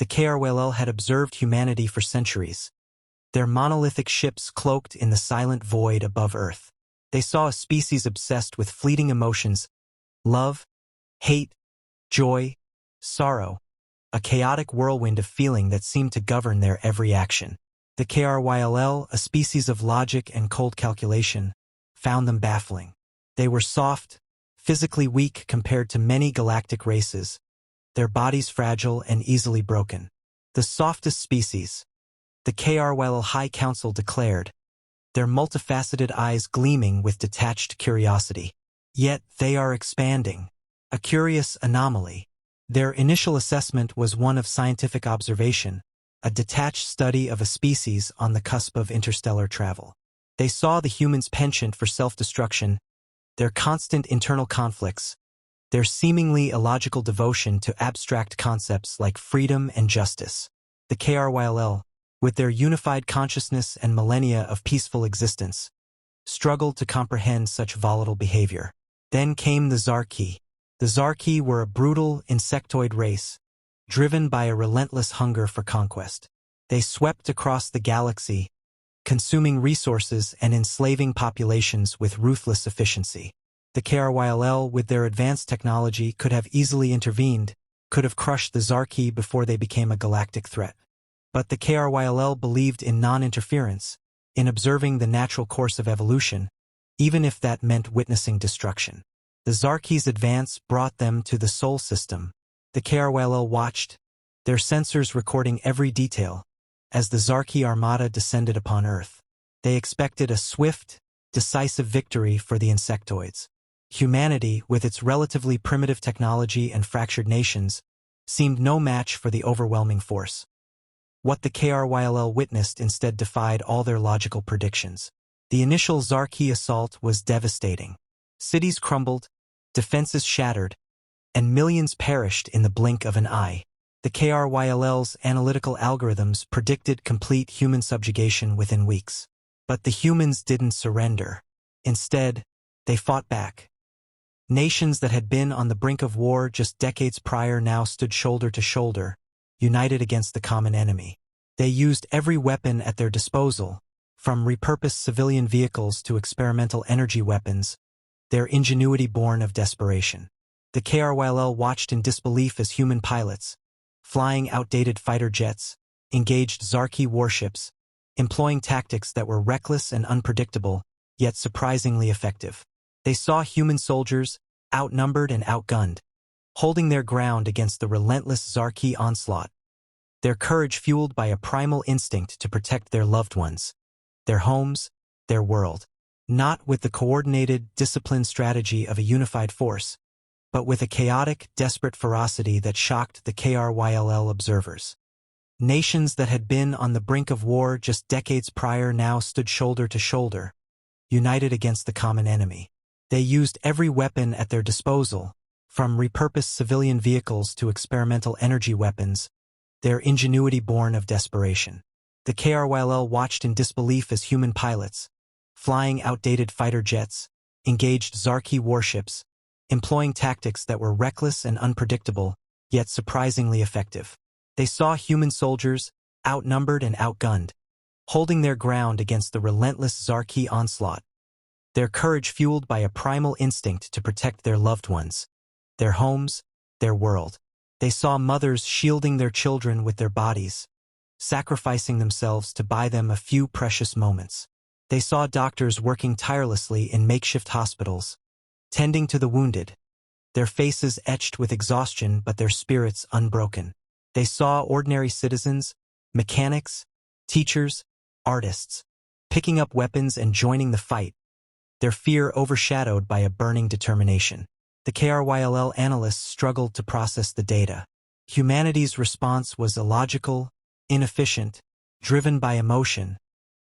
The KRYL had observed humanity for centuries, their monolithic ships cloaked in the silent void above Earth. They saw a species obsessed with fleeting emotions, love, hate, joy, sorrow, a chaotic whirlwind of feeling that seemed to govern their every action. The KRYL, a species of logic and cold calculation, found them baffling. They were soft, physically weak compared to many galactic races, their bodies fragile and easily broken. The softest species, the KRYL High Council declared, their multifaceted eyes gleaming with detached curiosity. Yet they are expanding, a curious anomaly. Their initial assessment was one of scientific observation, a detached study of a species on the cusp of interstellar travel. They saw the humans' penchant for self-destruction, their constant internal conflicts, their seemingly illogical devotion to abstract concepts like freedom and justice. The KRYL, with their unified consciousness and millennia of peaceful existence, struggled to comprehend such volatile behavior. Then came the Zarki. The Zarki were a brutal, insectoid race, driven by a relentless hunger for conquest. They swept across the galaxy, consuming resources and enslaving populations with ruthless efficiency. The KRYL, with their advanced technology, could have easily intervened, could have crushed the Zarki before they became a galactic threat. But the KRYL believed in non-interference, in observing the natural course of evolution, even if that meant witnessing destruction. The Zarki's advance brought them to the Sol system. The KRYL watched, their sensors recording every detail, as the Zarki armada descended upon Earth. They expected a swift, decisive victory for the insectoids. Humanity, with its relatively primitive technology and fractured nations, seemed no match for the overwhelming force. What the KRYL witnessed instead defied all their logical predictions. The initial Zarki assault was devastating. Cities crumbled, defenses shattered, and millions perished in the blink of an eye. The KRYL's analytical algorithms predicted complete human subjugation within weeks. But the humans didn't surrender. Instead, they fought back. Nations that had been on the brink of war just decades prior now stood shoulder to shoulder, united against the common enemy. They used every weapon at their disposal, from repurposed civilian vehicles to experimental energy weapons, their ingenuity born of desperation. The KRYL watched in disbelief as human pilots, flying outdated fighter jets, engaged Zarki warships, employing tactics that were reckless and unpredictable, yet surprisingly effective. They saw human soldiers, outnumbered and outgunned, holding their ground against the relentless Zarki onslaught, their courage fueled by a primal instinct to protect their loved ones, their homes, their world. Not with the coordinated, disciplined strategy of a unified force, but with a chaotic, desperate ferocity that shocked the KRYL observers. Nations that had been on the brink of war just decades prior now stood shoulder to shoulder, united against the common enemy. They used every weapon at their disposal, from repurposed civilian vehicles to experimental energy weapons, their ingenuity born of desperation. The KRYL watched in disbelief as human pilots, flying outdated fighter jets, engaged Zarki warships, employing tactics that were reckless and unpredictable, yet surprisingly effective. They saw human soldiers, outnumbered and outgunned, holding their ground against the relentless Zarki onslaught, their courage fueled by a primal instinct to protect their loved ones, their homes, their world. They saw mothers shielding their children with their bodies, sacrificing themselves to buy them a few precious moments. They saw doctors working tirelessly in makeshift hospitals, tending to the wounded, their faces etched with exhaustion but their spirits unbroken. They saw ordinary citizens, mechanics, teachers, artists, picking up weapons and joining the fight, their fear overshadowed by a burning determination. The KRYL analysts struggled to process the data. Humanity's response was illogical, inefficient, driven by emotion,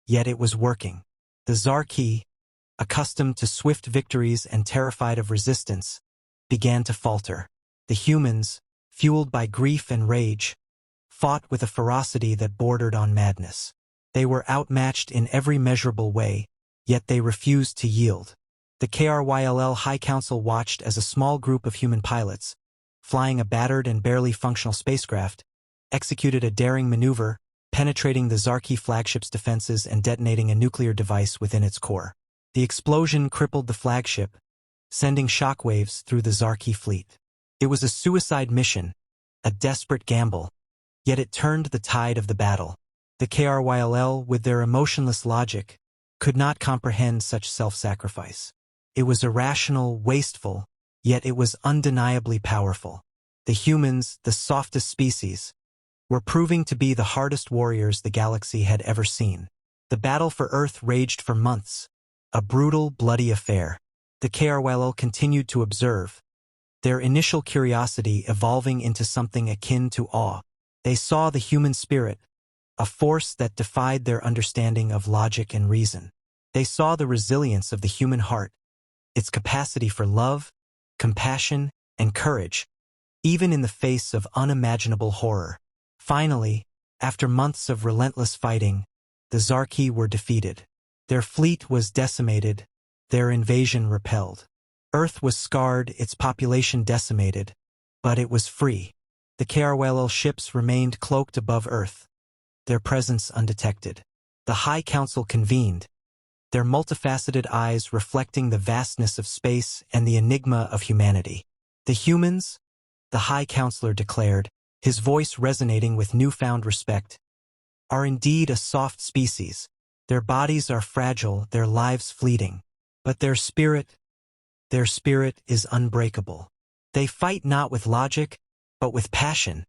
yet it was working. The Zarki, accustomed to swift victories and terrified of resistance, began to falter. The humans, fueled by grief and rage, fought with a ferocity that bordered on madness. They were outmatched in every measurable way, yet they refused to yield. The KRYL High Council watched as a small group of human pilots, flying a battered and barely functional spacecraft, executed a daring maneuver, penetrating the Zarki flagship's defenses and detonating a nuclear device within its core. The explosion crippled the flagship, sending shockwaves through the Zarki fleet. It was a suicide mission, a desperate gamble, yet it turned the tide of the battle. The KRYLL, with their emotionless logic, could not comprehend such self-sacrifice. It was irrational, wasteful, yet it was undeniably powerful. The humans, the softest species, were proving to be the hardest warriors the galaxy had ever seen. The battle for Earth raged for months, a brutal, bloody affair. The KRYLL continued to observe, their initial curiosity evolving into something akin to awe. They saw the human spirit, a force that defied their understanding of logic and reason. They saw the resilience of the human heart, its capacity for love, compassion, and courage, even in the face of unimaginable horror. Finally, after months of relentless fighting, the Zarki were defeated. Their fleet was decimated, their invasion repelled. Earth was scarred, its population decimated, but it was free. The KRYLL ships remained cloaked above Earth, their presence undetected. The High Council convened, their multifaceted eyes reflecting the vastness of space and the enigma of humanity. The humans, the High Counselor declared, his voice resonating with newfound respect, are indeed a soft species. Their bodies are fragile, their lives fleeting, but their spirit is unbreakable. They fight not with logic, but with passion,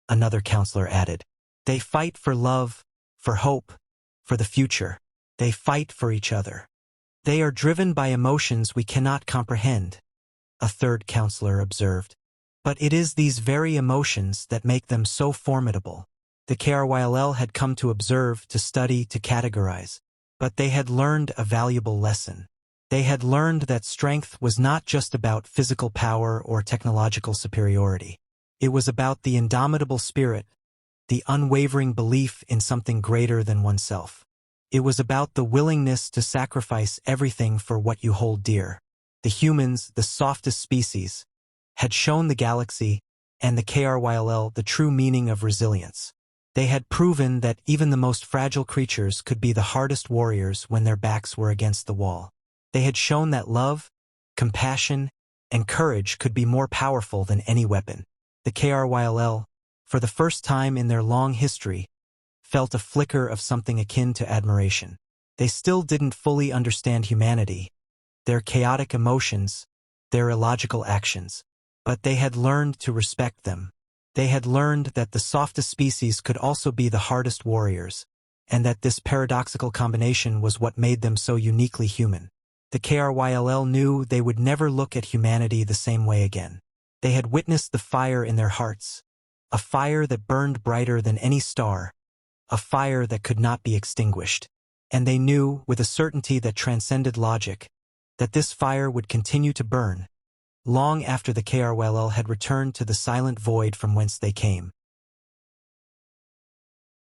another counselor added. They fight for love, for hope, for the future. They fight for each other. They are driven by emotions we cannot comprehend, a third counselor observed. But it is these very emotions that make them so formidable. The KRYLL had come to observe, to study, to categorize. But they had learned a valuable lesson. They had learned that strength was not just about physical power or technological superiority. It was about the indomitable spirit, the unwavering belief in something greater than oneself. It was about the willingness to sacrifice everything for what you hold dear. The humans, the softest species, had shown the galaxy and the KRYLL the true meaning of resilience. They had proven that even the most fragile creatures could be the hardest warriors when their backs were against the wall. They had shown that love, compassion, and courage could be more powerful than any weapon. The KRYLL, for the first time in their long history, felt a flicker of something akin to admiration. They still didn't fully understand humanity, their chaotic emotions, their illogical actions, but they had learned to respect them. They had learned that the softest species could also be the hardest warriors, and that this paradoxical combination was what made them so uniquely human. The KRYLL knew they would never look at humanity the same way again. They had witnessed the fire in their hearts, a fire that burned brighter than any star, a fire that could not be extinguished. And they knew, with a certainty that transcended logic, that this fire would continue to burn, long after the KRYLL had returned to the silent void from whence they came.